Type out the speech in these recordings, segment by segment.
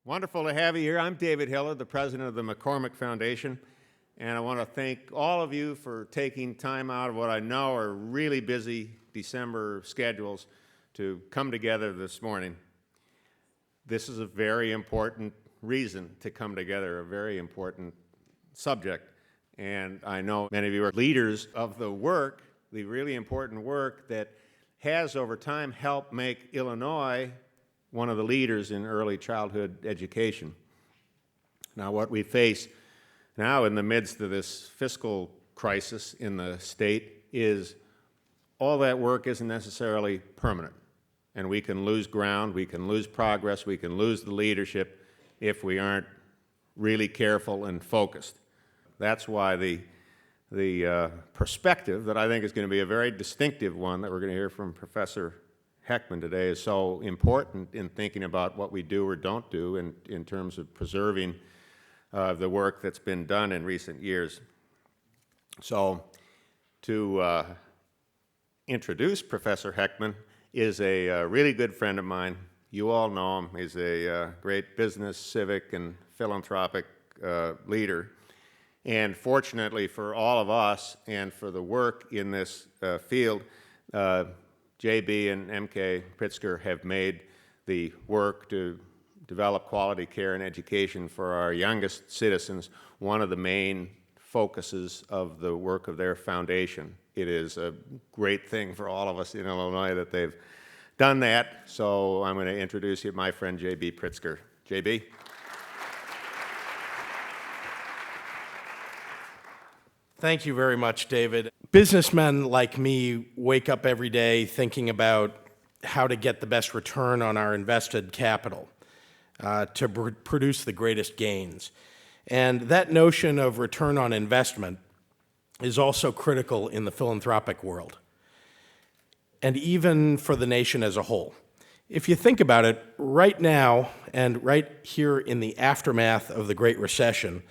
Wonderful to have you here. I'm David Hiller, the president of the McCormick Foundation, and I want to thank all of you for taking time out of what I know are really busy December schedules to come together this morning. This is a very important reason to come together, a very important subject, and I know many of you are leaders of the work, the really important work that has over time helped make Illinois one of the leaders in early childhood education. Now, what we face now in the midst of this fiscal crisis in the state is all that work isn't necessarily permanent. And we can lose ground, we can lose progress, we can lose the leadership if we aren't really careful and focused. That's why the perspective that I think is going to be a very distinctive one that we're going to hear from Professor Heckman today is so important in thinking about what we do or don't do in terms of preserving the work that's been done in recent years. So to introduce Professor Heckman is a really good friend of mine. You all know him. He's a great business, civic, and philanthropic leader. And fortunately for all of us and for the work in this field, JB and MK Pritzker have made the work to develop quality care and education for our youngest citizens one of the main focuses of the work of their foundation. It is a great thing for all of us in Illinois that they've done that, so I'm going to introduce you to my friend JB Pritzker. JB? Thank you very much, David. Businessmen like me wake up every day thinking about how to get the best return on our invested capital to produce the greatest gains. And that notion of return on investment is also critical in the philanthropic world, and even for the nation as a whole. If you think about it, right now, and right here in the aftermath of the Great Recession,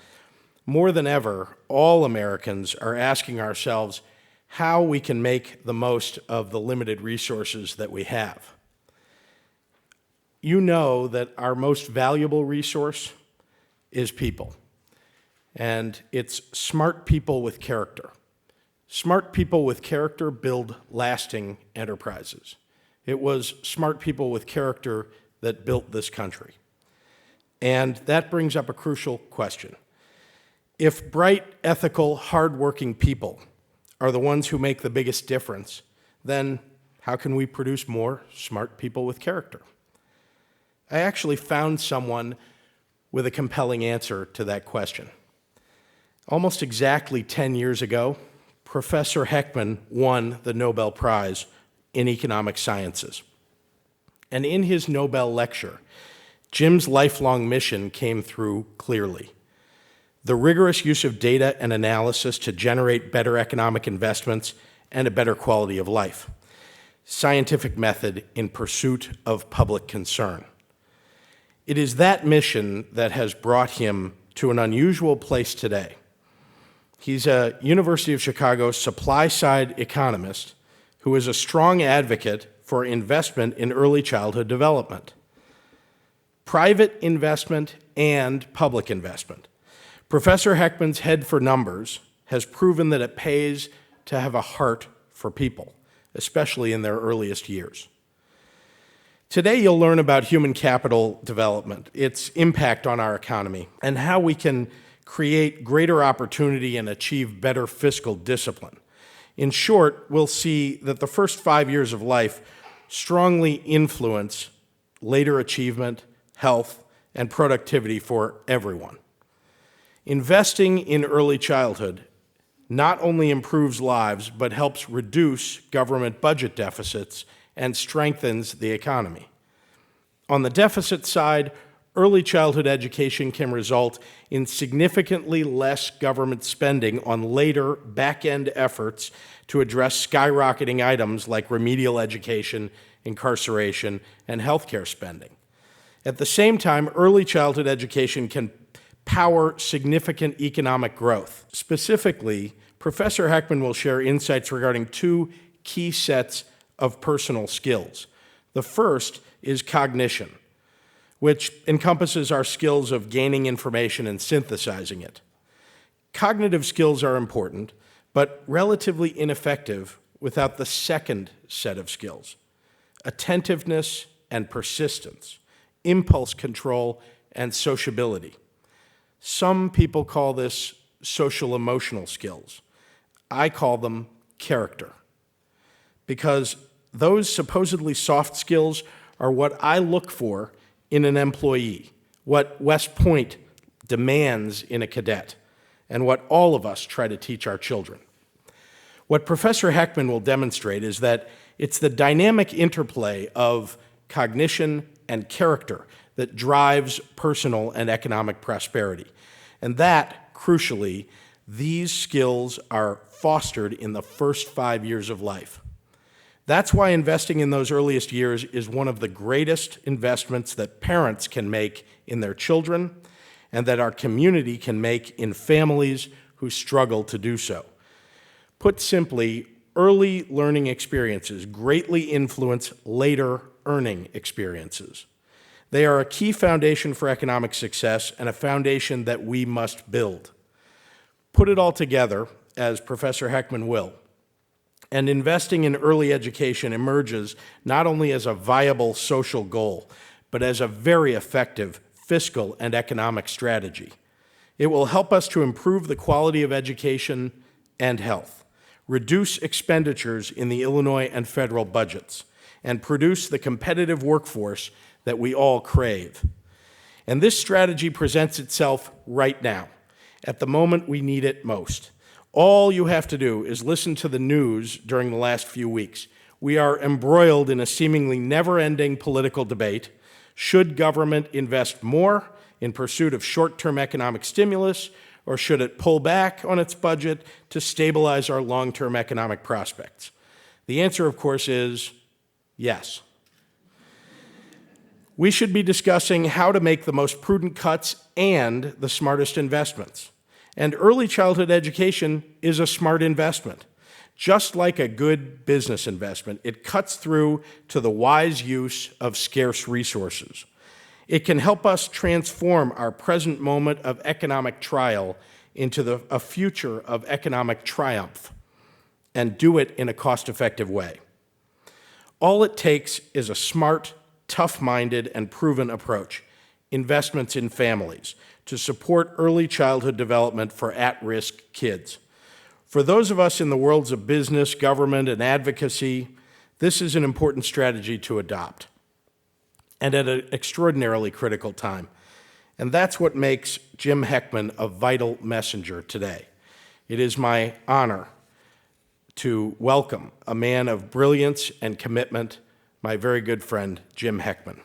more than ever, all Americans are asking ourselves how we can make the most of the limited resources that we have. You know that our most valuable resource is people, and it's smart people with character. Smart people with character build lasting enterprises. It was smart people with character that built this country. And that brings up a crucial question. If bright, ethical, hardworking people are the ones who make the biggest difference, then how can we produce more smart people with character? I actually found someone with a compelling answer to that question. Almost exactly 10 years ago, Professor Heckman won the Nobel Prize in Economic Sciences. And in his Nobel lecture, Jim's lifelong mission came through clearly. The rigorous use of data and analysis to generate better economic investments and a better quality of life. Scientific method in pursuit of public concern. It is that mission that has brought him to an unusual place today. He's a University of Chicago supply-side economist who is a strong advocate for investment in early childhood development. Private investment and public investment. Professor Heckman's head for numbers has proven that it pays to have a heart for people, especially in their earliest years. Today, you'll learn about human capital development, its impact on our economy, and how we can create greater opportunity and achieve better fiscal discipline. In short, we'll see that the first 5 years of life strongly influence later achievement, health, and productivity for everyone. Investing in early childhood not only improves lives, but helps reduce government budget deficits and strengthens the economy. On the deficit side, early childhood education can result in significantly less government spending on later back-end efforts to address skyrocketing items like remedial education, incarceration, and healthcare spending. At the same time, early childhood education can power significant economic growth. Specifically, Professor Heckman will share insights regarding two key sets of personal skills. The first is cognition. which encompasses our skills of gaining information and synthesizing it. Cognitive skills are important, but relatively ineffective without the second set of skills: attentiveness and persistence, impulse control and sociability. Some people call this social emotional skills. I call them character, because those supposedly soft skills are what I look for in an employee, what West Point demands in a cadet, and what all of us try to teach our children. What Professor Heckman will demonstrate is that it's the dynamic interplay of cognition and character that drives personal and economic prosperity. And that, crucially, these skills are fostered in the first 5 years of life. That's why investing in those earliest years is one of the greatest investments that parents can make in their children and that our community can make in families who struggle to do so. Put simply, early learning experiences greatly influence later earning experiences. They are a key foundation for economic success and a foundation that we must build. Put it all together, as Professor Heckman will, and investing in early education emerges not only as a viable social goal, but as a very effective fiscal and economic strategy. It will help us to improve the quality of education and health, reduce expenditures in the Illinois and federal budgets, and produce the competitive workforce that we all crave. And this strategy presents itself right now, at the moment we need it most. All you have to do is listen to the news during the last few weeks. We are embroiled in a seemingly never-ending political debate. Should government invest more in pursuit of short-term economic stimulus, or should it pull back on its budget to stabilize our long-term economic prospects? The answer, of course, is yes. We should be discussing how to make the most prudent cuts and the smartest investments. And early childhood education is a smart investment. Just like a good business investment, it cuts through to the wise use of scarce resources. It can help us transform our present moment of economic trial into a future of economic triumph, and do it in a cost-effective way. All it takes is a smart, tough-minded, and proven approach: investments in families to support early childhood development for at-risk kids. For those of us in the worlds of business, government, and advocacy, this is an important strategy to adopt, and at an extraordinarily critical time. And that's what makes Jim Heckman a vital messenger today. It is my honor to welcome a man of brilliance and commitment, my very good friend, Jim Heckman.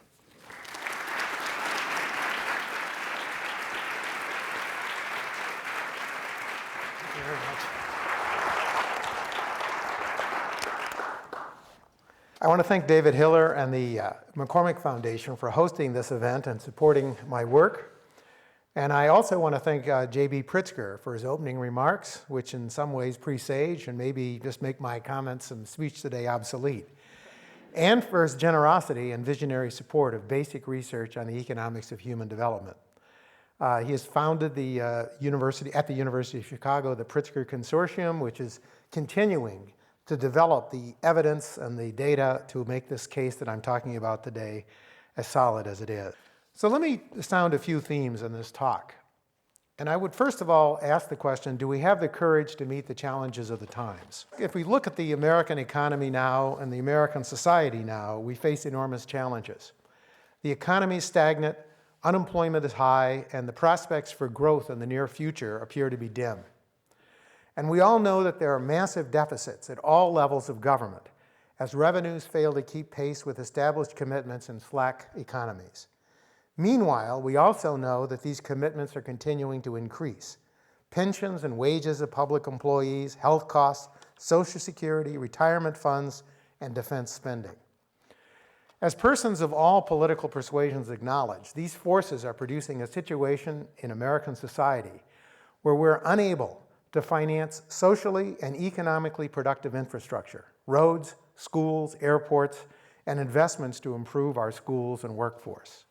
I want to thank David Hiller and the McCormick Foundation for hosting this event and supporting my work. And I also want to thank J.B. Pritzker for his opening remarks, which in some ways presage and maybe just make my comments and speech today obsolete, and for his generosity and visionary support of basic research on the economics of human development. He has founded at the University of Chicago, the Pritzker Consortium, which is continuing to develop the evidence and the data to make this case that I'm talking about today as solid as it is. So let me sound a few themes in this talk. And I would first of all ask the question, do we have the courage to meet the challenges of the times? If we look at the American economy now and the American society now, we face enormous challenges. The economy is stagnant, unemployment is high, and the prospects for growth in the near future appear to be dim. And we all know that there are massive deficits at all levels of government as revenues fail to keep pace with established commitments in slack economies. Meanwhile, we also know that these commitments are continuing to increase. Pensions and wages of public employees, health costs, Social Security, retirement funds, and defense spending. As persons of all political persuasions acknowledge, these forces are producing a situation in American society where we're unable to finance socially and economically productive infrastructure, roads, schools, airports, and investments to improve our schools and workforce.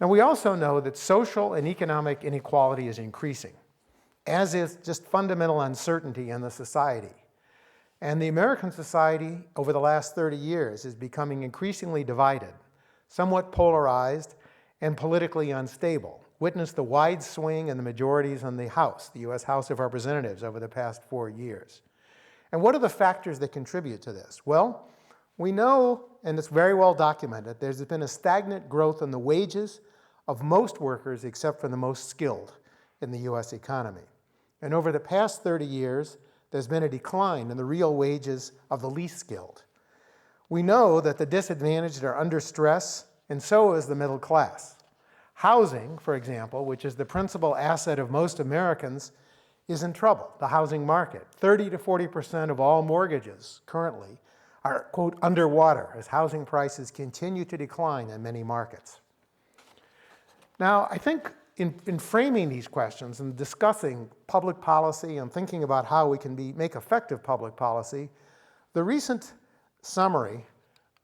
Now, we also know that social and economic inequality is increasing, as is just fundamental uncertainty in the society. And the American society over the last 30 years is becoming increasingly divided, somewhat polarized, and politically unstable. Witness the wide swing in the majorities in the House, the U.S. House of Representatives, over the past 4 years. And what are the factors that contribute to this? Well, we know, and it's very well documented, there's been a stagnant growth in the wages of most workers except for the most skilled in the U.S. economy. And over the past 30 years, there's been a decline in the real wages of the least skilled. We know that the disadvantaged are under stress, and so is the middle class. Housing, for example, which is the principal asset of most Americans, is in trouble, the housing market. 30 to 40% of all mortgages currently are, quote, underwater as housing prices continue to decline in many markets. Now, I think in framing these questions and discussing public policy and thinking about how we can make effective public policy, the recent summary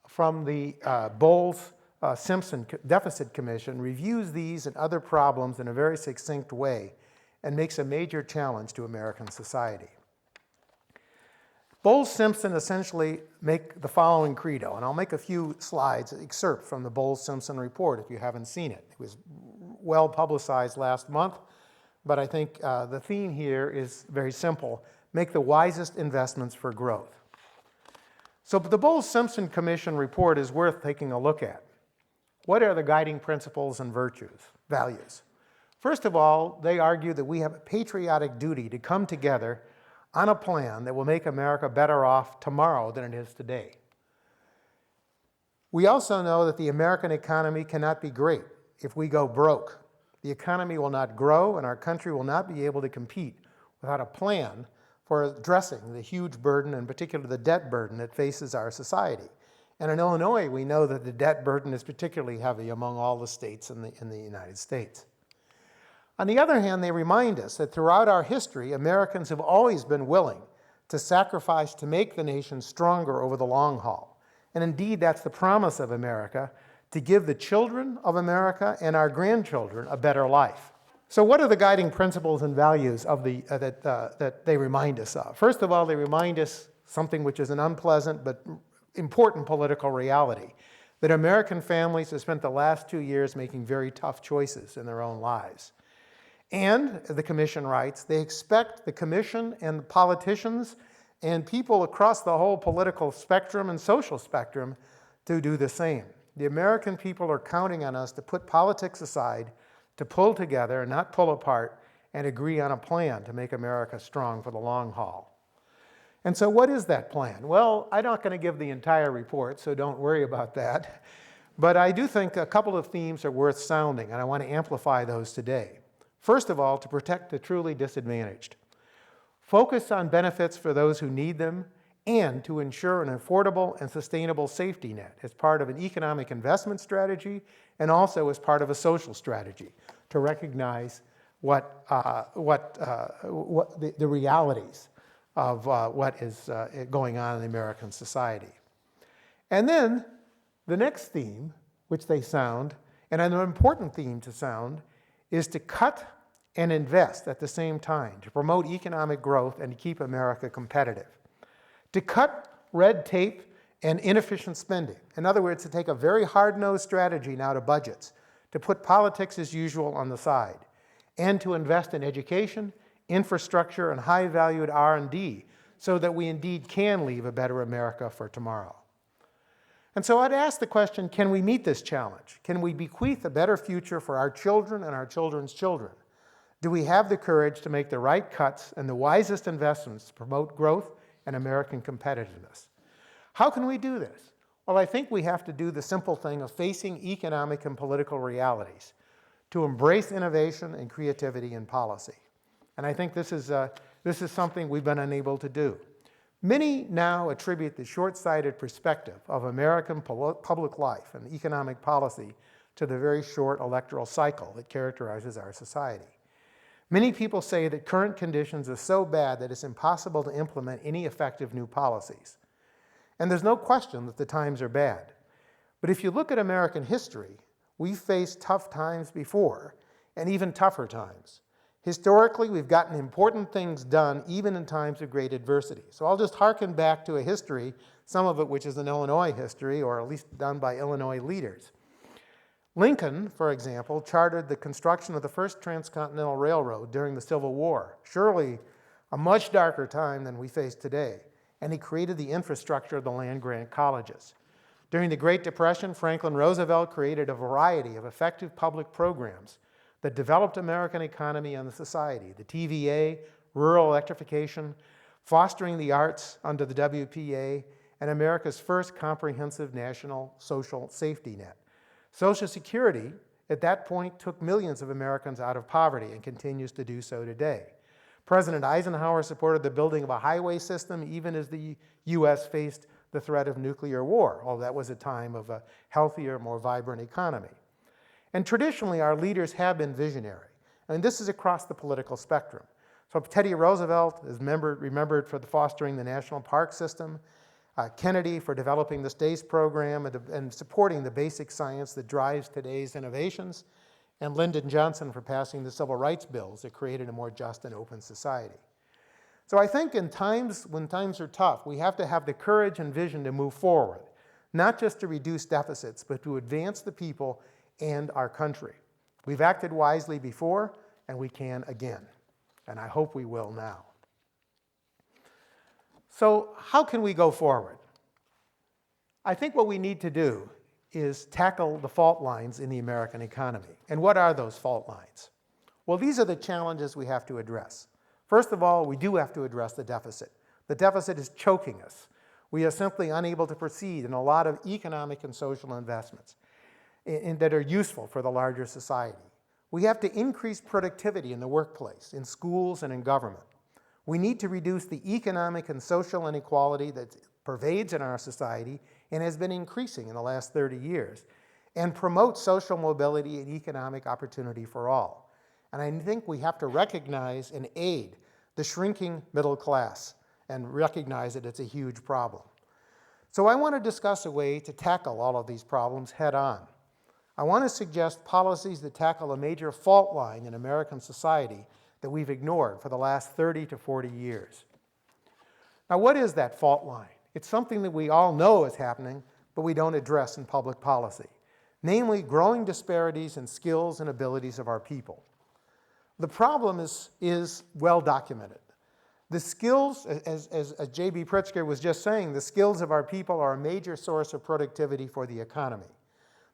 from the Bowles-Simpson Deficit Commission reviews these and other problems in a very succinct way and makes a major challenge to American society. Bowles-Simpson essentially make the following credo, and I'll make a few slides, excerpt from the Bowles-Simpson report if you haven't seen it. It was well publicized last month, but I think the theme here is very simple: make the wisest investments for growth. So the Bowles-Simpson Commission report is worth taking a look at. What are the guiding principles and values? First of all, they argue that we have a patriotic duty to come together on a plan that will make America better off tomorrow than it is today. We also know that the American economy cannot be great if we go broke. The economy will not grow, and our country will not be able to compete without a plan for addressing the huge burden, in particular the debt burden that faces our society. And in Illinois, we know that the debt burden is particularly heavy among all the states in the United States. On the other hand, they remind us that throughout our history, Americans have always been willing to sacrifice to make the nation stronger over the long haul. And indeed, that's the promise of America, to give the children of America and our grandchildren a better life. So what are the guiding principles and values of that they remind us of? First of all, they remind us something which is an unpleasant but important political reality, that American families have spent the last 2 years making very tough choices in their own lives. And, the Commission writes, they expect the Commission and the politicians and people across the whole political spectrum and social spectrum to do the same. The American people are counting on us to put politics aside, to pull together and not pull apart, and agree on a plan to make America strong for the long haul. And so what is that plan? Well, I'm not going to give the entire report, so don't worry about that. But I do think a couple of themes are worth sounding, and I want to amplify those today. First of all, to protect the truly disadvantaged. Focus on benefits for those who need them, and to ensure an affordable and sustainable safety net as part of an economic investment strategy and also as part of a social strategy to recognize the realities of what is going on in American society. And then the next theme, which they sound, and an important theme to sound, is to cut and invest at the same time to promote economic growth and to keep America competitive. To cut red tape and inefficient spending. In other words, to take a very hard-nosed strategy now to budgets, to put politics as usual on the side, and to invest in education, infrastructure, and high-valued R&D so that we indeed can leave a better America for tomorrow. And so I'd ask the question, can we meet this challenge? Can we bequeath a better future for our children and our children's children? Do we have the courage to make the right cuts and the wisest investments to promote growth and American competitiveness? How can we do this? Well, I think we have to do the simple thing of facing economic and political realities, to embrace innovation and creativity in policy. And I think this is something we've been unable to do. Many now attribute the short-sighted perspective of American public life and economic policy to the very short electoral cycle that characterizes our society. Many people say that current conditions are so bad that it's impossible to implement any effective new policies. And there's no question that the times are bad. But if you look at American history, We've faced tough times before, and even tougher times. Historically, we've gotten important things done even in times of great adversity. So I'll just hearken back to a history, some of it which is an Illinois history, or at least done by Illinois leaders. Lincoln, for example, chartered the construction of the first transcontinental railroad during the Civil War, surely a much darker time than we face today, and he created the infrastructure of the land-grant colleges. During the Great Depression, Franklin Roosevelt created a variety of effective public programs that developed American economy and the society, the TVA, rural electrification, fostering the arts under the WPA, and America's first comprehensive national social safety net. Social Security, at that point, took millions of Americans out of poverty and continues to do so today. President Eisenhower supported the building of a highway system even as the U.S. faced the threat of nuclear war, although that was a time of a healthier, more vibrant economy. And traditionally, our leaders have been visionary, and this is across the political spectrum. So Teddy Roosevelt is remembered for fostering the national park system, Kennedy for developing the STACE program and supporting the basic science that drives today's innovations, and Lyndon Johnson for passing the civil rights bills that created a more just and open society. So I think in times when times are tough, we have to have the courage and vision to move forward, not just to reduce deficits, but to advance the people and our country. We've acted wisely before, and we can again, and I hope we will now. So how can we go forward? I think what we need to do is tackle the fault lines in the American economy. And what are those fault lines? Well, these are the challenges we have to address. First of all, we do have to address the deficit. The deficit is choking us. We are simply unable to proceed in a lot of economic and social investments that are useful for the larger society. We have to increase productivity in the workplace, in schools, and in government. We need to reduce the economic and social inequality that pervades in our society and has been increasing in the last 30 years, and promote social mobility and economic opportunity for all. And I think we have to recognize and aid the shrinking middle class and recognize that it's a huge problem. So I want to discuss a way to tackle all of these problems head on. I want to suggest policies that tackle a major fault line in American society that we've ignored for the last 30 to 40 years. Now, what is that fault line? It's something that we all know is happening, but we don't address in public policy, namely growing disparities in skills and abilities of our people. The problem is well documented. The skills, as J.B. Pritzker was just saying, the skills of our people are a major source of productivity for the economy.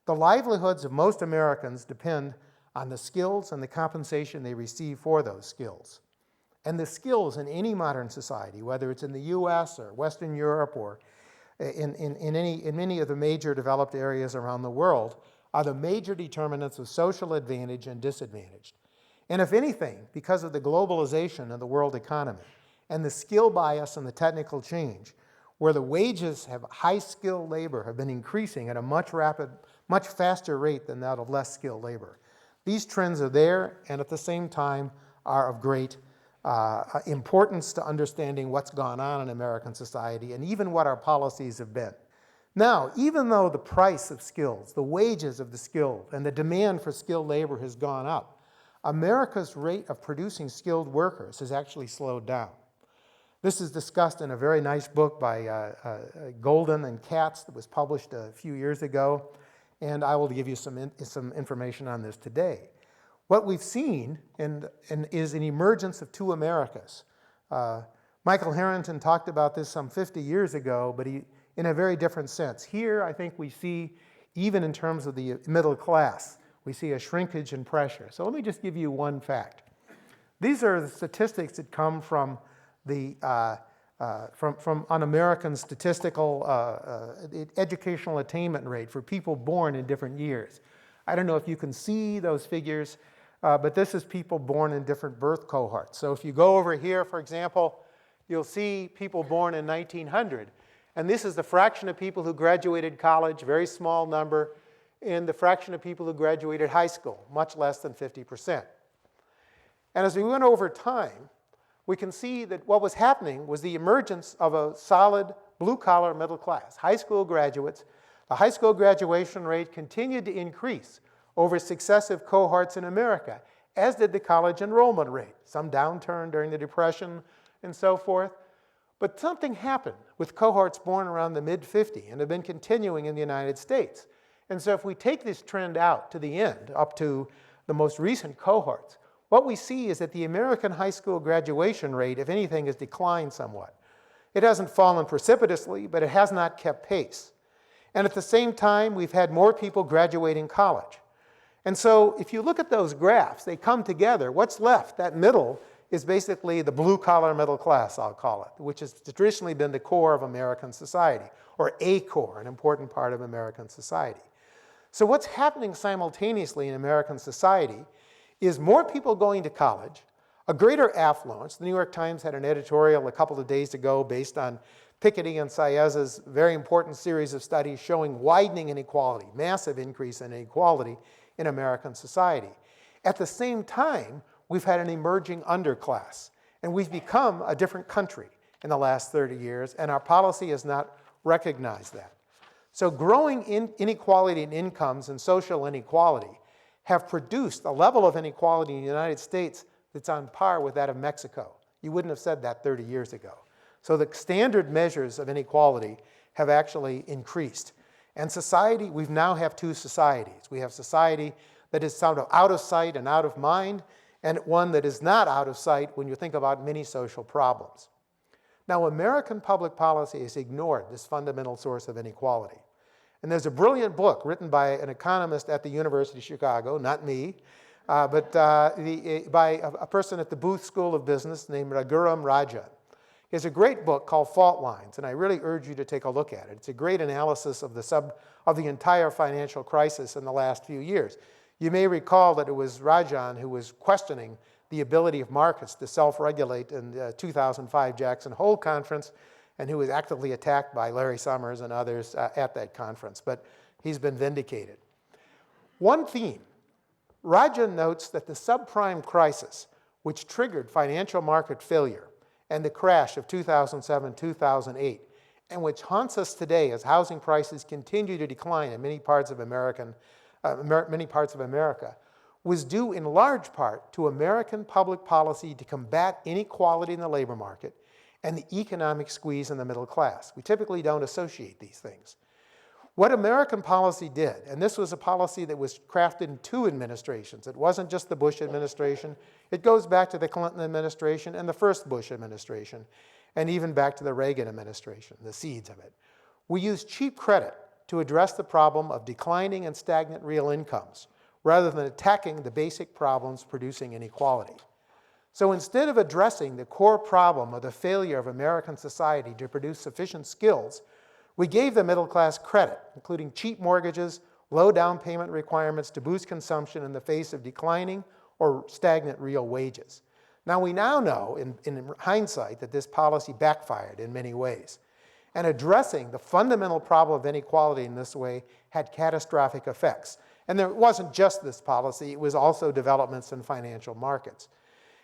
The livelihoods of most Americans depend on the skills and the compensation they receive for those skills. And the skills in any modern society, whether it's in the US or Western Europe or in many of the major developed areas around the world, are the major determinants of social advantage and disadvantage. And if anything, because of the globalization of the world economy and the skill bias and the technical change, where the wages of high-skilled labor have been increasing at a much faster rate than that of less skilled labor. These trends are there, and at the same time are of great importance to understanding what's gone on in American society and even what our policies have been. Now, even though the price of skills, the wages of the skilled, and the demand for skilled labor has gone up, America's rate of producing skilled workers has actually slowed down. This is discussed in a very nice book by Golden and Katz that was published a few years ago, and I will give you some information on this today. What we've seen is an emergence of two Americas. Michael Harrington talked about this some 50 years ago, but in a very different sense. Here, I think we see, even in terms of the middle class, we see a shrinkage in pressure. So let me just give you one fact. These are the statistics that come from on American statistical educational attainment rate for people born in different years. I don't know if you can see those figures, but this is people born in different birth cohorts. So if you go over here, for example, you'll see people born in 1900. And this is the fraction of people who graduated college, very small number, and the fraction of people who graduated high school, much less than 50%. And as we went over time, we can see that what was happening was the emergence of a solid blue-collar middle class, high school graduates. The high school graduation rate continued to increase over successive cohorts in America, as did the college enrollment rate. Some downturn during the Depression and so forth. But something happened with cohorts born around the mid-50 and have been continuing in the United States. And so if we take this trend out to the end, up to the most recent cohorts, what we see is that the American high school graduation rate, if anything, has declined somewhat. It hasn't fallen precipitously, but it has not kept pace. And at the same time, we've had more people graduating college. And so if you look at those graphs, they come together. What's left, that middle, is basically the blue-collar middle class, I'll call it, which has traditionally been the core of American society, or a core, an important part of American society. So what's happening simultaneously in American society is more people going to college, a greater affluence. The New York Times had an editorial a couple of days ago based on Piketty and Saez's very important series of studies showing widening inequality, massive increase in inequality in American society. At the same time, we've had an emerging underclass, and we've become a different country in the last 30 years, and our policy has not recognized that. So growing inequality in incomes and social inequality have produced a level of inequality in the United States that's on par with that of Mexico. You wouldn't have said that 30 years ago. So the standard measures of inequality have actually increased. And society, we now have two societies. We have society that is sort of out of sight and out of mind, and one that is not out of sight when you think about many social problems. Now, American public policy has ignored this fundamental source of inequality. And there's a brilliant book written by an economist at the University of Chicago, not me, but by a person at the Booth School of Business named Raghuram Rajan. He has a great book called Fault Lines, and I really urge you to take a look at it. It's a great analysis of the entire financial crisis in the last few years. You may recall that it was Rajan who was questioning the ability of markets to self-regulate in the 2005 Jackson Hole Conference, and who was actively attacked by Larry Summers and others at that conference. But he's been vindicated. One theme, Rajan notes that the subprime crisis, which triggered financial market failure and the crash of 2007-2008, and which haunts us today as housing prices continue to decline in many parts of America, was due in large part to American public policy to combat inequality in the labor market and the economic squeeze in the middle class. We typically don't associate these things. What American policy did, and this was a policy that was crafted in two administrations. It wasn't just the Bush administration. It goes back to the Clinton administration and the first Bush administration, and even back to the Reagan administration, the seeds of it. We used cheap credit to address the problem of declining and stagnant real incomes, rather than attacking the basic problems producing inequality. So instead of addressing the core problem of the failure of American society to produce sufficient skills, we gave the middle class credit, including cheap mortgages, low down payment requirements to boost consumption in the face of declining or stagnant real wages. Now we know, in hindsight, that this policy backfired in many ways. And addressing the fundamental problem of inequality in this way had catastrophic effects. And there wasn't just this policy, it was also developments in financial markets.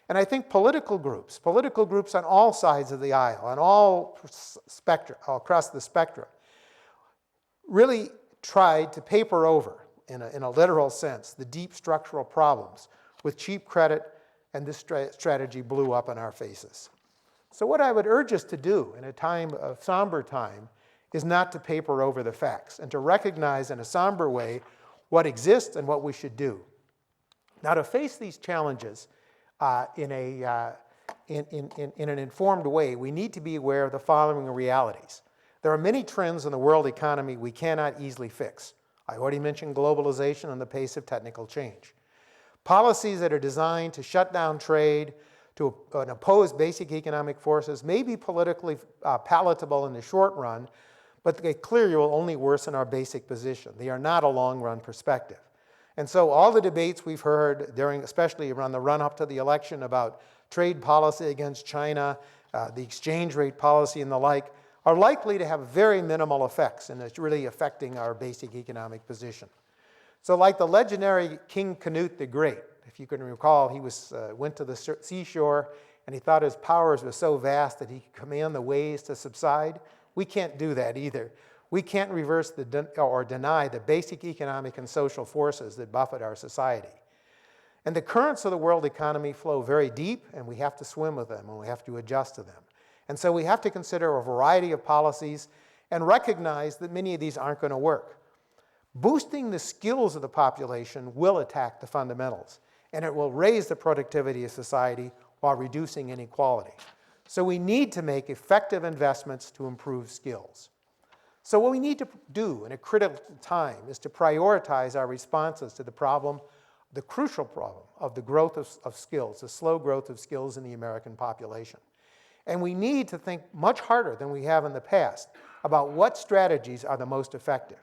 And I think political groups on all sides of the aisle, on all across the spectrum, really tried to paper over, in a literal sense, the deep structural problems with cheap credit, and this strategy blew up in our faces. So what I would urge us to do in a time of somber time is not to paper over the facts and to recognize in a somber way what exists and what we should do. Now, to face these challenges in an informed way, we need to be aware of the following realities. There are many trends in the world economy we cannot easily fix. I already mentioned globalization and the pace of technical change. Policies that are designed to shut down trade, to oppose basic economic forces may be politically palatable in the short run, but they clearly will only worsen our basic position. They are not a long-run perspective. And so all the debates we've heard especially around the run-up to the election about trade policy against China, the exchange rate policy and the like, are likely to have very minimal effects, and it's really affecting our basic economic position. So like the legendary King Canute the Great, if you can recall, he went to the seashore and he thought his powers were so vast that he could command the waves to subside. We can't do that either. we can't reverse or deny the basic economic and social forces that buffet our society. And the currents of the world economy flow very deep, and we have to swim with them, and we have to adjust to them. And so we have to consider a variety of policies and recognize that many of these aren't going to work. Boosting the skills of the population will attack the fundamentals, and it will raise the productivity of society while reducing inequality. So we need to make effective investments to improve skills. So what we need to do in a critical time is to prioritize our responses to the problem, the crucial problem of the growth of skills, the slow growth of skills in the American population. And we need to think much harder than we have in the past about what strategies are the most effective.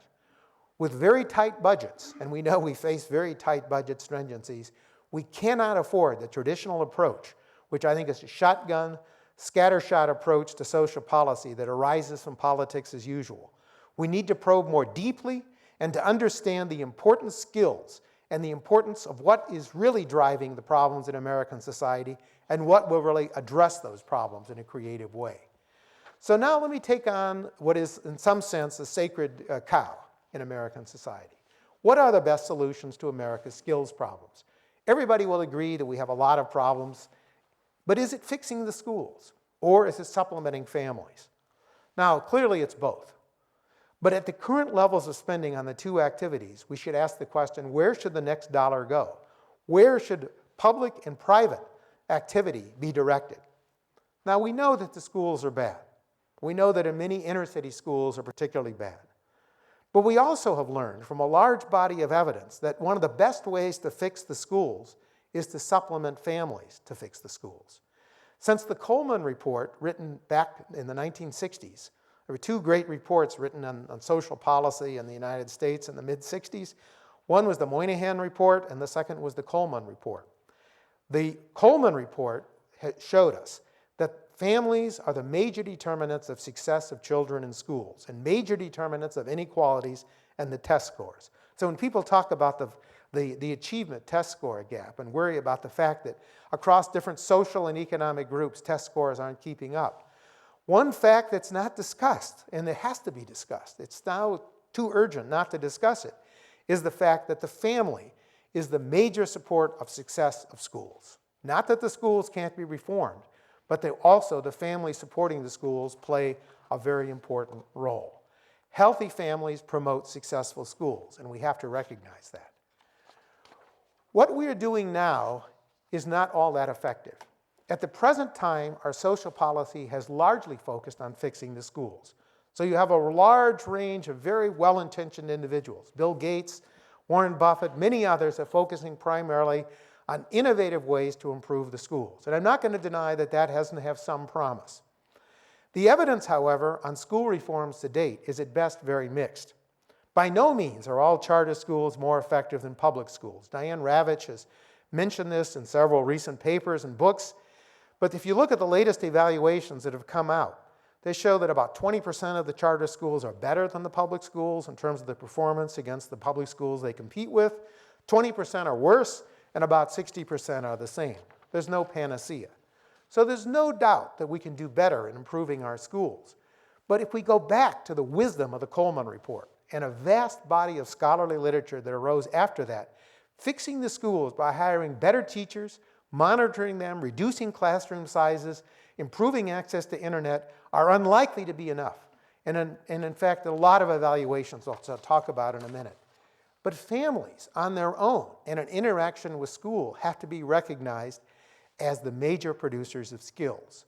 With very tight budgets, and we know we face very tight budget stringencies, we cannot afford the traditional approach, which I think is a shotgun, scattershot approach to social policy that arises from politics as usual. We need to probe more deeply and to understand the important skills and the importance of what is really driving the problems in American society and what will really address those problems in a creative way. So now let me take on what is, in some sense, a sacred cow in American society. What are the best solutions to America's skills problems? Everybody will agree that we have a lot of problems, but is it fixing the schools, or is it supplementing families? Now, clearly it's both. But at the current levels of spending on the two activities, we should ask the question, where should the next dollar go? Where should public and private activity be directed? Now, we know that the schools are bad. We know that in many inner-city schools are particularly bad. But we also have learned from a large body of evidence that one of the best ways to fix the schools is to supplement families to fix the schools. Since the Coleman report, written back in the 1960s, there were two great reports written on social policy in the United States in the mid-60s. One was the Moynihan report, and the second was the Coleman report. The Coleman report showed us that families are the major determinants of success of children in schools and major determinants of inequalities and the test scores. So when people talk about the achievement test score gap and worry about the fact that across different social and economic groups, test scores aren't keeping up, one fact that's not discussed, and it has to be discussed, it's now too urgent not to discuss it, is the fact that the family is the major support of success of schools. Not that the schools can't be reformed, but that also the families supporting the schools play a very important role. Healthy families promote successful schools, and we have to recognize that. What we are doing now is not all that effective. At the present time, our social policy has largely focused on fixing the schools. So you have a large range of very well-intentioned individuals. Bill Gates, Warren Buffett, many others are focusing primarily on innovative ways to improve the schools. And I'm not going to deny that that has to have some promise. The evidence, however, on school reforms to date is at best very mixed. By no means are all charter schools more effective than public schools. Diane Ravitch has mentioned this in several recent papers and books. But if you look at the latest evaluations that have come out, they show that about 20% of the charter schools are better than the public schools in terms of the performance against the public schools they compete with. 20% are worse, and about 60% are the same. There's no panacea. So there's no doubt that we can do better in improving our schools. But if we go back to the wisdom of the Coleman report and a vast body of scholarly literature that arose after that, fixing the schools by hiring better teachers, monitoring them, reducing classroom sizes, improving access to internet are unlikely to be enough. And in fact, a lot of evaluations I'll talk about in a minute. But families on their own and an interaction with school have to be recognized as the major producers of skills.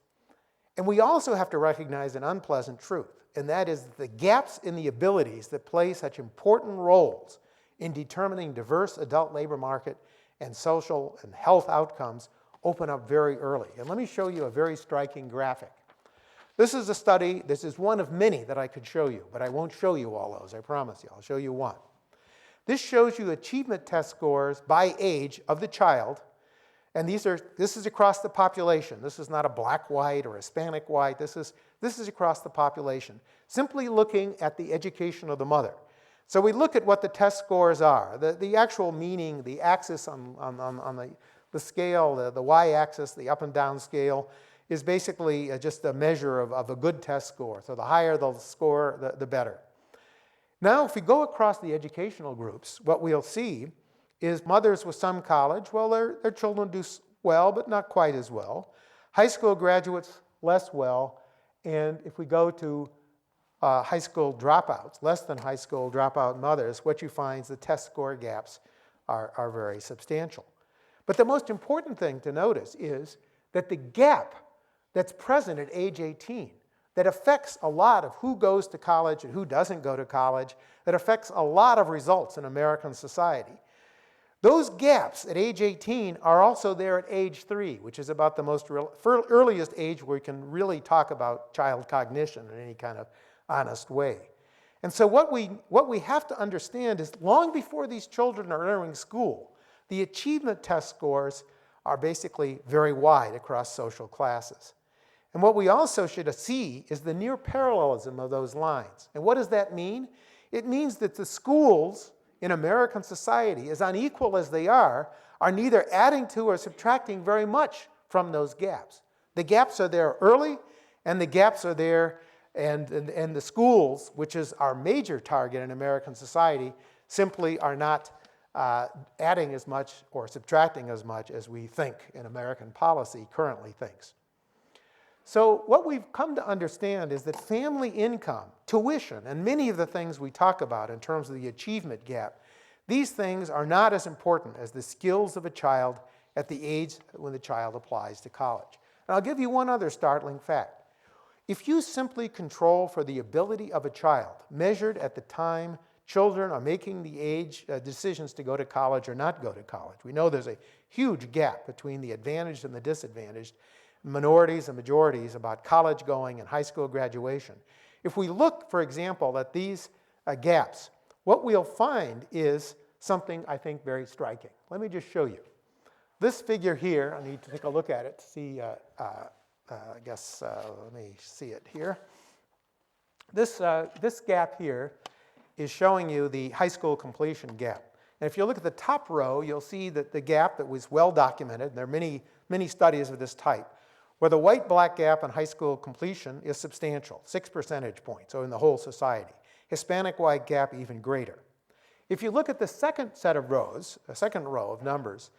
And we also have to recognize an unpleasant truth, and that is that the gaps in the abilities that play such important roles in determining diverse adult labor market and social and health outcomes open up very early. And let me show you a very striking graphic. This is a study, this is one of many that I could show you, but I won't show you all those, I promise you. I'll show you one. This shows you achievement test scores by age of the child, and this is across the population. This is not a black-white or Hispanic-white. This is across the population, simply looking at the education of the mother. So we look at what the test scores are. The actual meaning, the axis on the scale, the y-axis, the up and down scale, is basically just a measure of a good test score. So the higher the score, the better. Now, if we go across the educational groups, what we'll see is mothers with some college, well, their children do well, but not quite as well. High school graduates, less well. And if we go to high school dropouts, less than high school dropout mothers, what you find is the test score gaps are very substantial. But the most important thing to notice is that the gap that's present at age 18, that affects a lot of who goes to college and who doesn't go to college, that affects a lot of results in American society. Those gaps at age 18 are also there at age 3, which is about the most earliest age where we can really talk about child cognition in any kind of honest way. And so what we have to understand is long before these children are entering school, the achievement test scores are basically very wide across social classes. And what we also should see is the near parallelism of those lines. And what does that mean? It means that the schools in American society, as unequal as they are neither adding to or subtracting very much from those gaps. The gaps are there early, and the gaps are there, and the schools, which is our major target in American society, simply are not adding as much or subtracting as much as we think in American policy currently thinks. So what we've come to understand is that family income, tuition, and many of the things we talk about in terms of the achievement gap, these things are not as important as the skills of a child at the age when the child applies to college. And I'll give you one other startling fact. If you simply control for the ability of a child, measured at the time children are making the age decisions to go to college or not go to college, we know there's a huge gap between the advantaged and the disadvantaged, minorities and majorities about college going and high school graduation. If we look, for example, at these gaps, what we'll find is something I think very striking. Let me just show you. This figure here, I need to take a look at it to see, let me see it here. This gap here is showing you the high school completion gap. And if you look at the top row, you'll see that the gap that was well documented, and there are many studies of this type, where the white-black gap in high school completion is substantial, 6 percentage points, so in the whole society. Hispanic-white gap even greater. If you look at the second set of rows, the second row of numbers,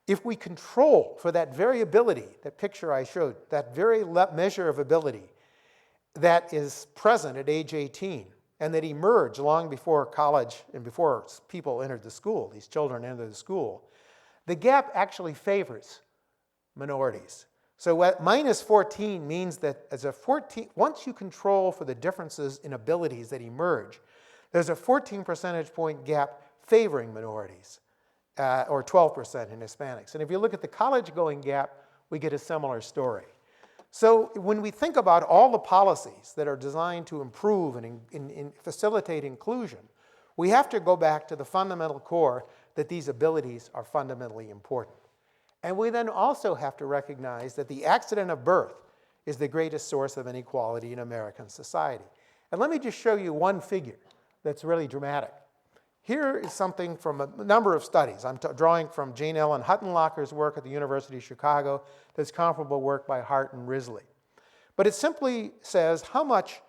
if we control for that variability, that picture I showed, that very measure of ability that is present at age 18 and that emerged long before college and before people entered the school, these children entered the school, the gap actually favors minorities. So what minus 14 means that once you control for the differences in abilities that emerge, there's a 14 percentage point gap favoring minorities, or 12% in Hispanics. And if you look at the college-going gap, we get a similar story. So when we think about all the policies that are designed to improve and facilitate inclusion, we have to go back to the fundamental core that these abilities are fundamentally important. And we then also have to recognize that the accident of birth is the greatest source of inequality in American society. And let me just show you one figure that's really dramatic. Here is something from a number of studies. I'm drawing from Jane Ellen Huttenlocher's work at the University of Chicago. There's comparable work by Hart and Risley. But it simply says, how much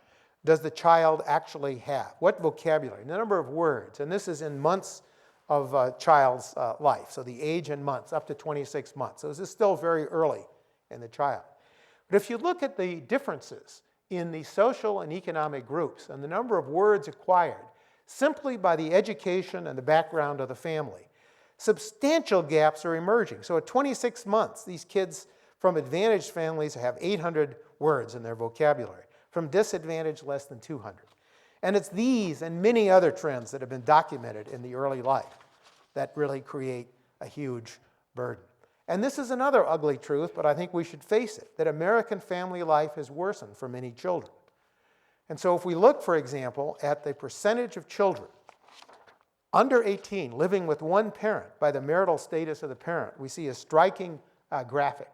does the child actually have? What vocabulary? The number of words. And this is in months of a child's life. So the age in months, up to 26 months. So this is still very early in the child. But if you look at the differences in the social and economic groups and the number of words acquired simply by the education and the background of the family, substantial gaps are emerging. So at 26 months, these kids from advantaged families have 800 words in their vocabulary. From disadvantaged, less than 200. And it's these and many other trends that have been documented in the early life that really create a huge burden. And this is another ugly truth, but I think we should face it, that American family life has worsened for many children. And so if we look, for example, at the percentage of children under 18 living with one parent by the marital status of the parent, we see a striking graphic.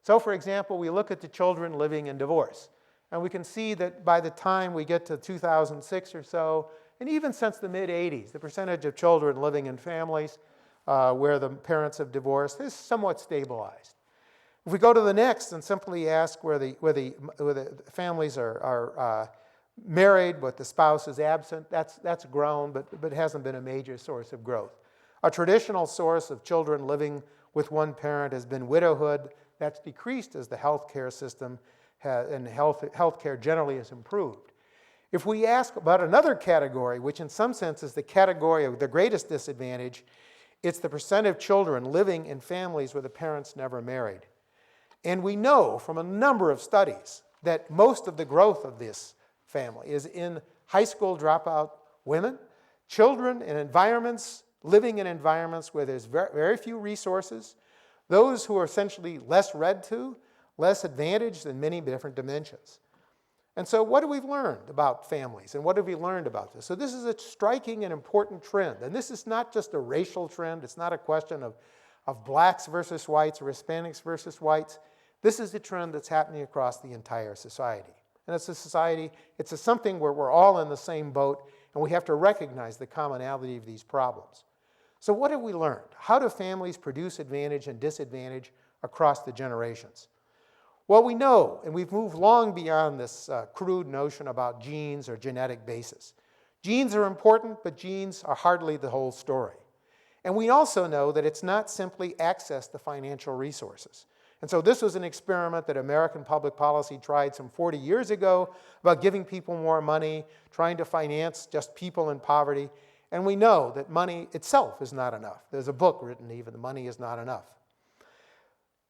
So for example, we look at the children living in divorce. And we can see that by the time we get to 2006 or so, and even since the mid-'80s, the percentage of children living in families where the parents have divorced is somewhat stabilized. If we go to the next and simply ask where the families are married but the spouse is absent, that's grown, but hasn't been a major source of growth. A traditional source of children living with one parent has been widowhood. That's decreased as the healthcare system and healthcare generally has improved. If we ask about another category, which in some sense is the category of the greatest disadvantage, it's the percent of children living in families where the parents never married. And we know from a number of studies that most of the growth of this family is in high school dropout women, children in environments, living in environments where there's very few resources, those who are essentially less read to, less advantaged in many different dimensions. And so what have we learned about families, and what have we learned about this? So this is a striking and important trend, and this is not just a racial trend. It's not a question of blacks versus whites or Hispanics versus whites. This is a trend that's happening across the entire society. And it's a society, it's something where we're all in the same boat, and we have to recognize the commonality of these problems. So what have we learned? How do families produce advantage and disadvantage across the generations? Well, we know, and we've moved long beyond this crude notion about genes or genetic basis. Genes are important, but genes are hardly the whole story. And we also know that it's not simply access to financial resources. And so this was an experiment that American public policy tried some 40 years ago about giving people more money, trying to finance just people in poverty. And we know that money itself is not enough. There's a book written even, "The Money is Not Enough."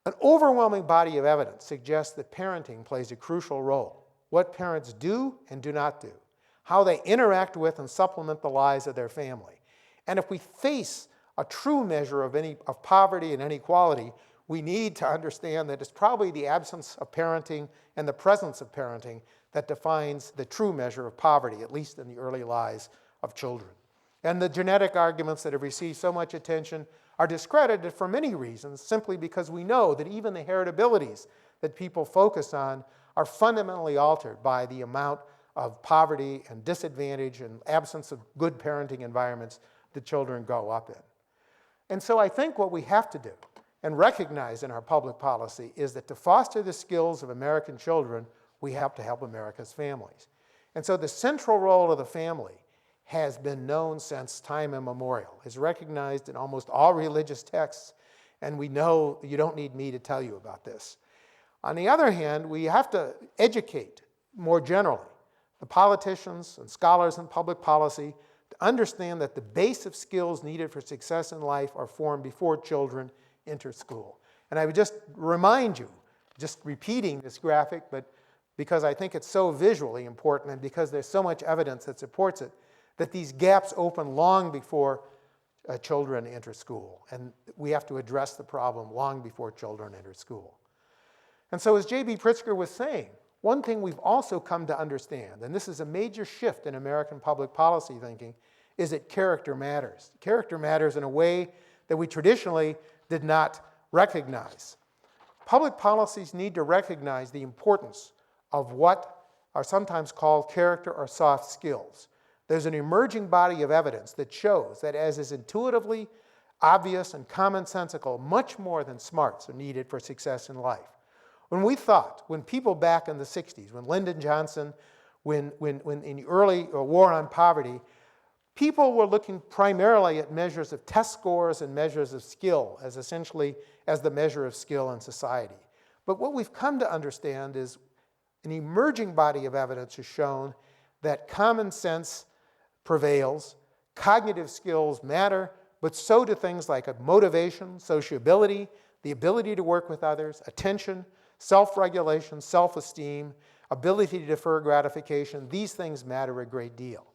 An overwhelming body of evidence suggests that parenting plays a crucial role. What parents do and do not do, how they interact with and supplement the lives of their family. And if we face a true measure of poverty and inequality, we need to understand that it's probably the absence of parenting and the presence of parenting that defines the true measure of poverty, at least in the early lives of children. And the genetic arguments that have received so much attention are discredited for many reasons, simply because we know that even the heritabilities that people focus on are fundamentally altered by the amount of poverty and disadvantage and absence of good parenting environments that children grow up in. And so I think what we have to do and recognize in our public policy is that to foster the skills of American children, we have to help America's families. And so the central role of the family has been known since time immemorial, is recognized in almost all religious texts, and we know you don't need me to tell you about this. On the other hand, we have to educate more generally the politicians and scholars in public policy to understand that the base of skills needed for success in life are formed before children enter school. And I would just remind you, just repeating this graphic, but because I think it's so visually important and because there's so much evidence that supports it, that these gaps open long before children enter school. And we have to address the problem long before children enter school. And so as J.B. Pritzker was saying, one thing we've also come to understand, and this is a major shift in American public policy thinking, is that character matters. Character matters in a way that we traditionally did not recognize. Public policies need to recognize the importance of what are sometimes called character or soft skills. There's an emerging body of evidence that shows that as is intuitively obvious and commonsensical, much more than smarts are needed for success in life. When people back in the 60s, when Lyndon Johnson, when in the early war on poverty, people were looking primarily at measures of test scores and measures of skill as essentially as the measure of skill in society. But what we've come to understand is an emerging body of evidence has shown that common sense prevails, cognitive skills matter, but so do things like motivation, sociability, the ability to work with others, attention, self-regulation, self-esteem, ability to defer gratification. These things matter a great deal.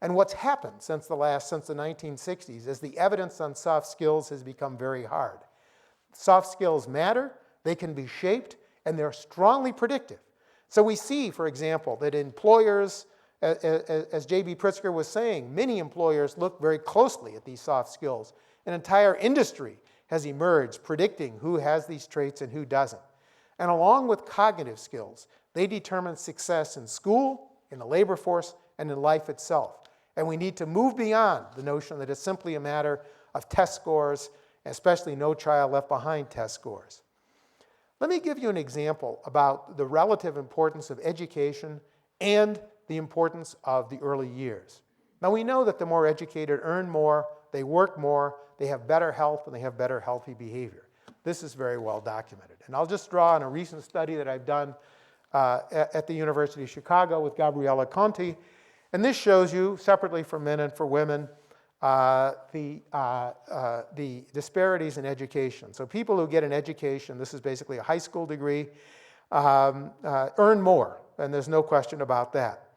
And what's happened since the 1960s is the evidence on soft skills has become very hard. Soft skills matter, they can be shaped, and they're strongly predictive. So we see, for example, that employers, as J.B. Pritzker was saying, many employers look very closely at these soft skills. An entire industry has emerged predicting who has these traits and who doesn't. And along with cognitive skills, they determine success in school, in the labor force, and in life itself. And we need to move beyond the notion that it's simply a matter of test scores, especially No Child Left Behind test scores. Let me give you an example about the relative importance of education and the importance of the early years. Now we know that the more educated earn more, they work more, they have better health, and they have better healthy behavior. This is very well documented. And I'll just draw on a recent study that I've done at the University of Chicago with Gabriella Conti. And this shows you, separately for men and for women, the disparities in education. So people who get an education, this is basically a high school degree, earn more, and there's no question about that.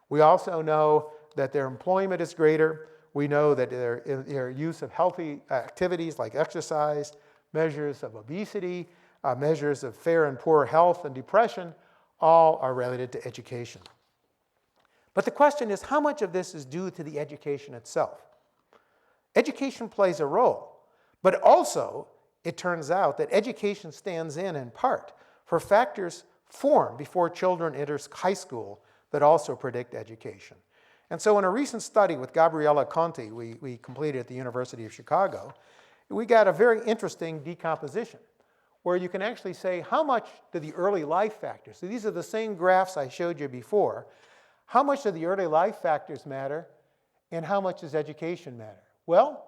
We also know that their employment is greater. We know that their use of healthy activities like exercise, measures of obesity, measures of fair and poor health and depression, all are related to education. But the question is, how much of this is due to the education itself? Education plays a role, but also it turns out that education stands in part, for factors formed before children enter high school that also predict education. And so in a recent study with Gabriella Conti, we completed at the University of Chicago, we got a very interesting decomposition where you can actually say how much do the early life factors, so these are the same graphs I showed you before, how much do the early life factors matter and how much does education matter? Well,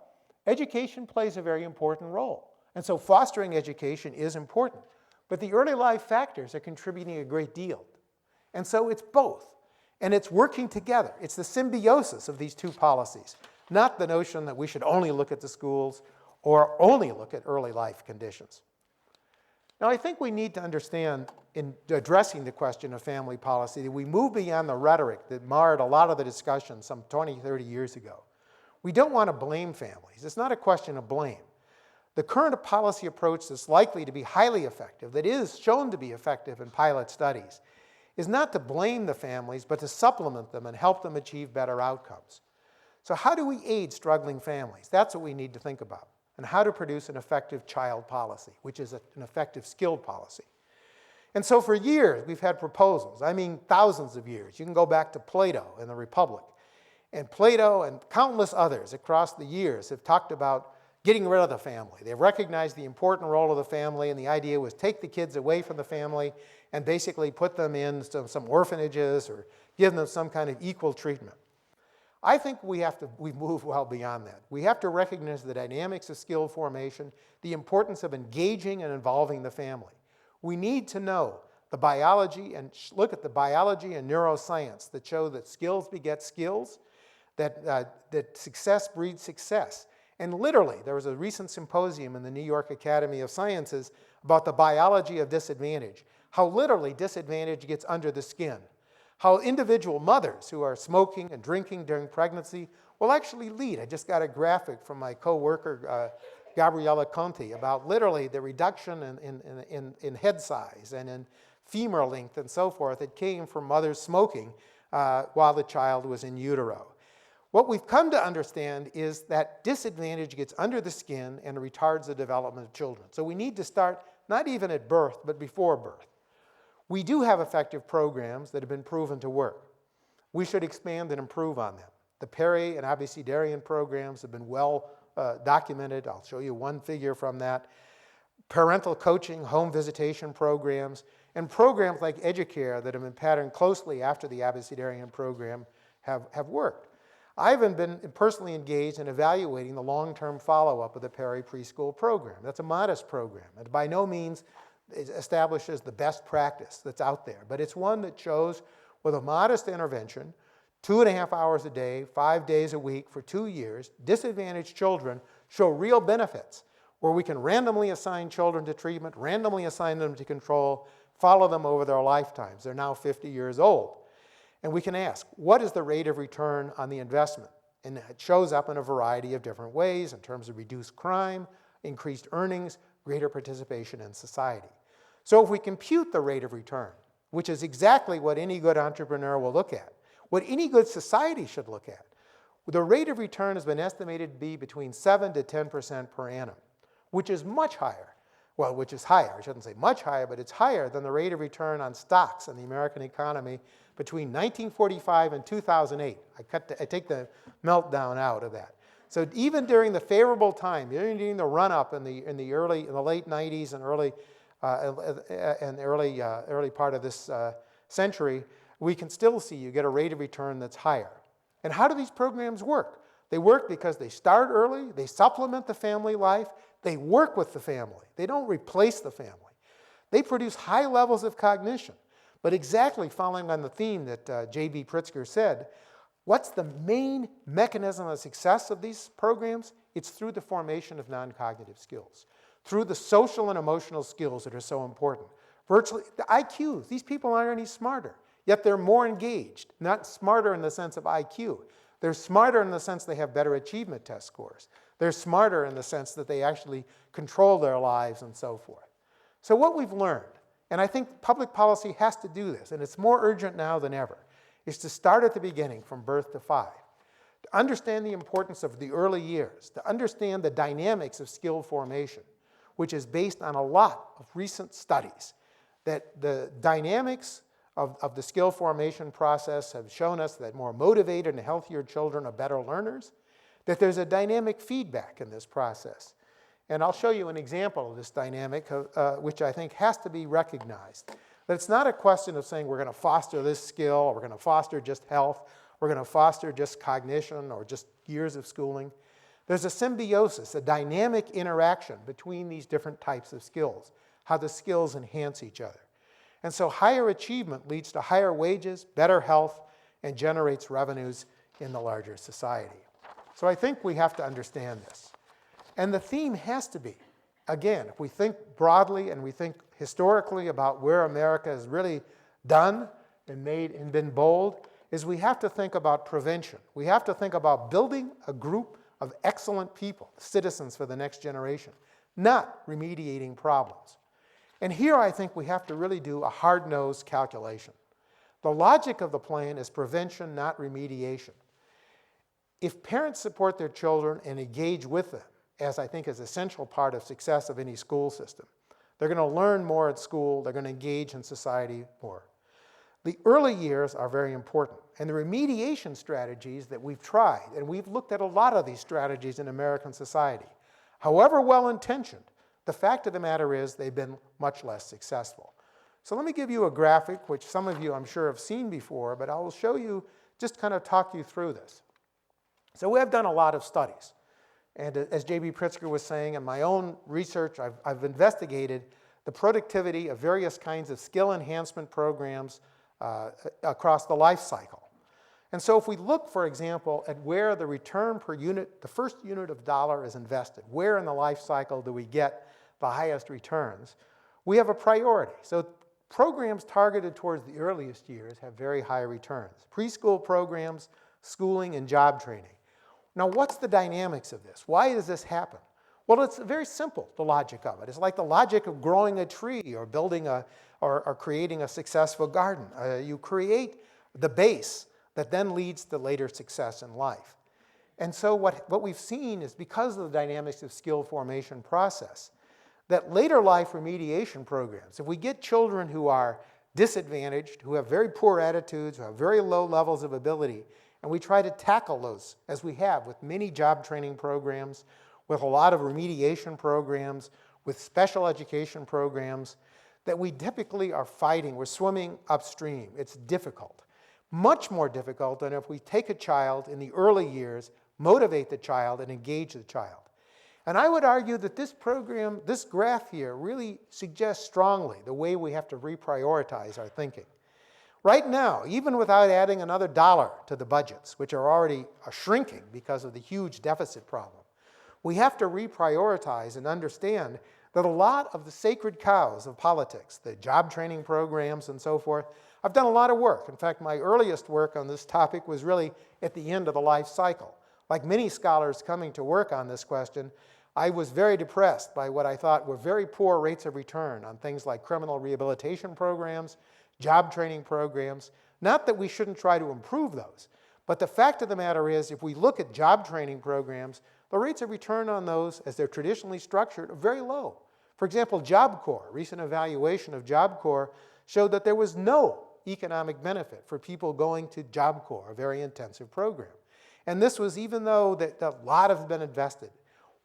education plays a very important role. And so fostering education is important. But the early life factors are contributing a great deal. And so it's both. And it's working together. It's the symbiosis of these two policies, not the notion that we should only look at the schools or only look at early life conditions. Now, I think we need to understand in addressing the question of family policy that we move beyond the rhetoric that marred a lot of the discussion some 20, 30 years ago. We don't want to blame families. It's not a question of blame. The current policy approach that's likely to be highly effective, that is shown to be effective in pilot studies, is not to blame the families, but to supplement them and help them achieve better outcomes. So how do we aid struggling families? That's what we need to think about. And how to produce an effective child policy, which is an effective skilled policy. And so for years, we've had proposals. I mean, thousands of years. You can go back to Plato and the Republic. And Plato and countless others across the years have talked about getting rid of the family. They've recognized the important role of the family, and the idea was take the kids away from the family and basically put them in some orphanages or give them some kind of equal treatment. I think we move well beyond that. We have to recognize the dynamics of skill formation, the importance of engaging and involving the family. We need to know the biology and look at the biology and neuroscience that show that skills beget skills, that success breeds success. And literally, there was a recent symposium in the New York Academy of Sciences about the biology of disadvantage, how literally disadvantage gets under the skin, how individual mothers who are smoking and drinking during pregnancy will actually lead. I just got a graphic from my co-worker, Gabriella Conti, about literally the reduction in head size and in femur length and so forth that came from mothers smoking while the child was in utero. What we've come to understand is that disadvantage gets under the skin and retards the development of children. So we need to start not even at birth, but before birth. We do have effective programs that have been proven to work. We should expand and improve on them. The peri and abecedarian programs have been well documented. I'll show you one figure from that. Parental coaching, home visitation programs, and programs like EduCare that have been patterned closely after the abecedarian program have worked. I haven't been personally engaged in evaluating the long-term follow-up of the peri-preschool program. That's a modest program. It by no means establishes the best practice that's out there, but it's one that shows with a modest intervention, 2.5 hours a day, 5 days a week for 2 years, disadvantaged children show real benefits where we can randomly assign children to treatment, randomly assign them to control, follow them over their lifetimes. They're now 50 years old. And we can ask, what is the rate of return on the investment? And it shows up in a variety of different ways in terms of reduced crime, increased earnings, greater participation in society. So if we compute the rate of return, which is exactly what any good entrepreneur will look at, what any good society should look at, the rate of return has been estimated to be between 7 to 10% per annum, which is much higher. Well, which is higher, I shouldn't say much higher, but it's higher than the rate of return on stocks in the American economy between 1945 and 2008. I take the meltdown out of that. So even during the favorable time, during the run-up in the late 90s and early part of this century, we can still see you get a rate of return that's higher. And how do these programs work? They work because they start early, they supplement the family life, they work with the family. They don't replace the family. They produce high levels of cognition. But exactly following on the theme that J.B. Pritzker said, what's the main mechanism of success of these programs? It's through the formation of non-cognitive skills, through the social and emotional skills that are so important. Virtually, the IQs, these people aren't any smarter, yet they're more engaged. Not smarter in the sense of IQ. They're smarter in the sense they have better achievement test scores. They're smarter in the sense that they actually control their lives and so forth. So what we've learned, and I think public policy has to do this, and it's more urgent now than ever, is to start at the beginning from birth to 5. To understand the importance of the early years, to understand the dynamics of skill formation, which is based on a lot of recent studies, that the dynamics of the skill formation process have shown us that more motivated and healthier children are better learners, that there's a dynamic feedback in this process. And I'll show you an example of this dynamic, which I think has to be recognized. That it's not a question of saying we're going to foster this skill, or we're going to foster just health, we're going to foster just cognition, or just years of schooling. There's a symbiosis, a dynamic interaction between these different types of skills, how the skills enhance each other. And so higher achievement leads to higher wages, better health, and generates revenues in the larger society. So I think we have to understand this. And the theme has to be, again, if we think broadly and we think historically about where America has really done and made and been bold, is we have to think about prevention. We have to think about building a group of excellent people, citizens for the next generation, not remediating problems. And here I think we have to really do a hard-nosed calculation. The logic of the plan is prevention, not remediation. If parents support their children and engage with them, as I think is an essential part of success of any school system, they're going to learn more at school, they're going to engage in society more. The early years are very important, and the remediation strategies that we've tried, and we've looked at a lot of these strategies in American society, however well-intentioned, the fact of the matter is they've been much less successful. So let me give you a graphic, which some of you I'm sure have seen before, but I will show you, just kind of talk you through this. So we have done a lot of studies. And as J.B. Pritzker was saying, in my own research, I've investigated the productivity of various kinds of skill enhancement programs across the life cycle. And so if we look, for example, at where the return per unit, the first unit of dollar is invested, where in the life cycle do we get the highest returns, we have a priority. So programs targeted towards the earliest years have very high returns. Preschool programs, schooling, and job training. Now, what's the dynamics of this? Why does this happen? Well, it's very simple, the logic of it. It's like the logic of growing a tree or building or creating a successful garden. You create the base that then leads to later success in life. And so what we've seen is, because of the dynamics of skill formation process, that later life remediation programs, if we get children who are disadvantaged, who have very poor attitudes, who have very low levels of ability, and we try to tackle those, as we have with many job training programs, with a lot of remediation programs, with special education programs, that we typically are fighting. We're swimming upstream. It's difficult. Much more difficult than if we take a child in the early years, motivate the child, and engage the child. And I would argue that this program, this graph here, really suggests strongly the way we have to reprioritize our thinking. Right now, even without adding another dollar to the budgets, which are already shrinking because of the huge deficit problem, we have to reprioritize and understand that a lot of the sacred cows of politics, the job training programs and so forth, I've done a lot of work. In fact, my earliest work on this topic was really at the end of the life cycle. Like many scholars coming to work on this question, I was very depressed by what I thought were very poor rates of return on things like criminal rehabilitation programs, job training programs. Not that we shouldn't try to improve those, but the fact of the matter is, if we look at job training programs, the rates of return on those, as they're traditionally structured, are very low. For example, Job Corps, recent evaluation of Job Corps showed that there was no economic benefit for people going to Job Corps, a very intensive program. And this was even though that a lot has been invested.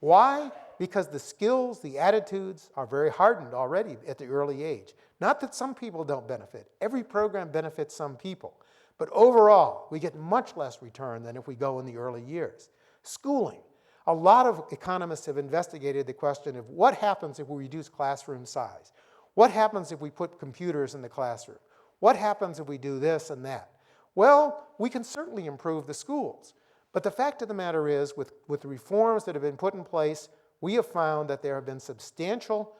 Why? because the skills, the attitudes are very hardened already at the early age. Not that some people don't benefit. Every program benefits some people. But overall, we get much less return than if we go in the early years. Schooling. A lot of economists have investigated the question of what happens if we reduce classroom size? What happens if we put computers in the classroom? What happens if we do this and that? Well, we can certainly improve the schools. But the fact of the matter is, with the reforms that have been put in place, we have found that there have been substantial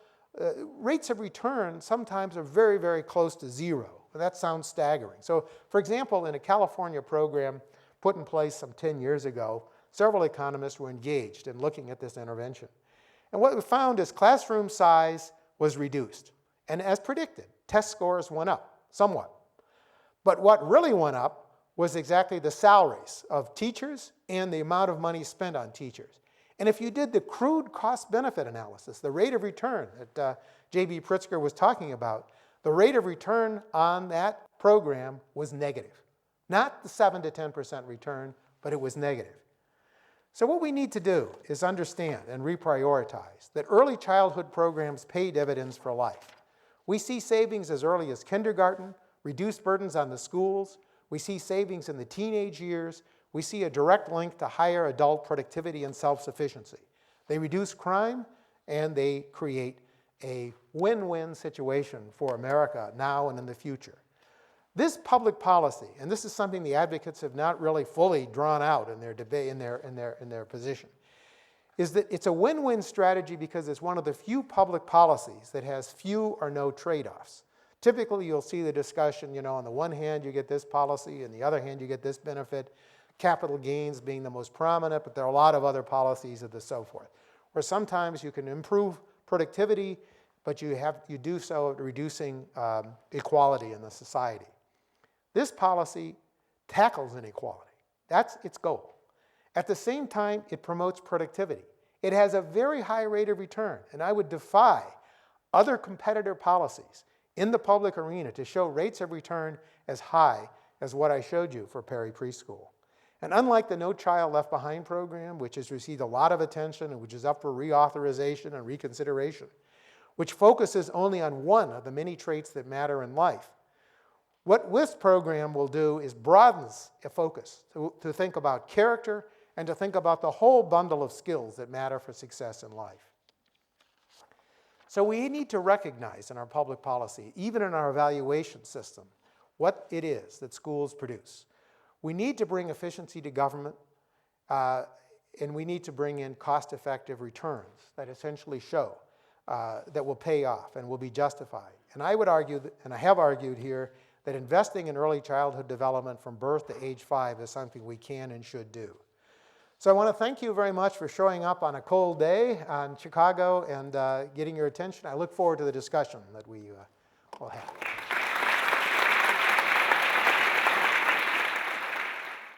rates of return sometimes are very, very close to zero. That sounds staggering. So, for example, in a California program put in place some 10 years ago, several economists were engaged in looking at this intervention. And what we found is classroom size was reduced. And as predicted, test scores went up somewhat. But what really went up was exactly the salaries of teachers and the amount of money spent on teachers. And if you did the crude cost-benefit analysis, the rate of return that J.B. Pritzker was talking about, the rate of return on that program was negative. Not the 7 to 10% return, but it was negative. So what we need to do is understand and reprioritize that early childhood programs pay dividends for life. We see savings as early as kindergarten, reduced burdens on the schools. We see savings in the teenage years. We see a direct link to higher adult productivity and self-sufficiency. They reduce crime, and they create a win-win situation for America now and in the future. This public policy, and this is something the advocates have not really fully drawn out in their debate, in their position, is that it's a win-win strategy because it's one of the few public policies that has few or no trade-offs. Typically, you'll see the discussion, on the one hand, you get this policy, and the other hand, you get this benefit, capital gains being the most prominent, but there are a lot of other policies and so forth, where sometimes you can improve productivity, but you do so at reducing equality in the society. This policy tackles inequality. That's its goal. At the same time, it promotes productivity. It has a very high rate of return, and I would defy other competitor policies in the public arena to show rates of return as high as what I showed you for Perry Preschool. And unlike the No Child Left Behind program, which has received a lot of attention and which is up for reauthorization and reconsideration, which focuses only on one of the many traits that matter in life, what this program will do is broadens a focus to think about character and to think about the whole bundle of skills that matter for success in life. So we need to recognize in our public policy, even in our evaluation system, what it is that schools produce. We need to bring efficiency to government, and we need to bring in cost-effective returns that essentially show that will pay off and will be justified. And I would argue, and I have argued here, that investing in early childhood development from birth to age 5 is something we can and should do. So I want to thank you very much for showing up on a cold day in Chicago and getting your attention. I look forward to the discussion that we will have.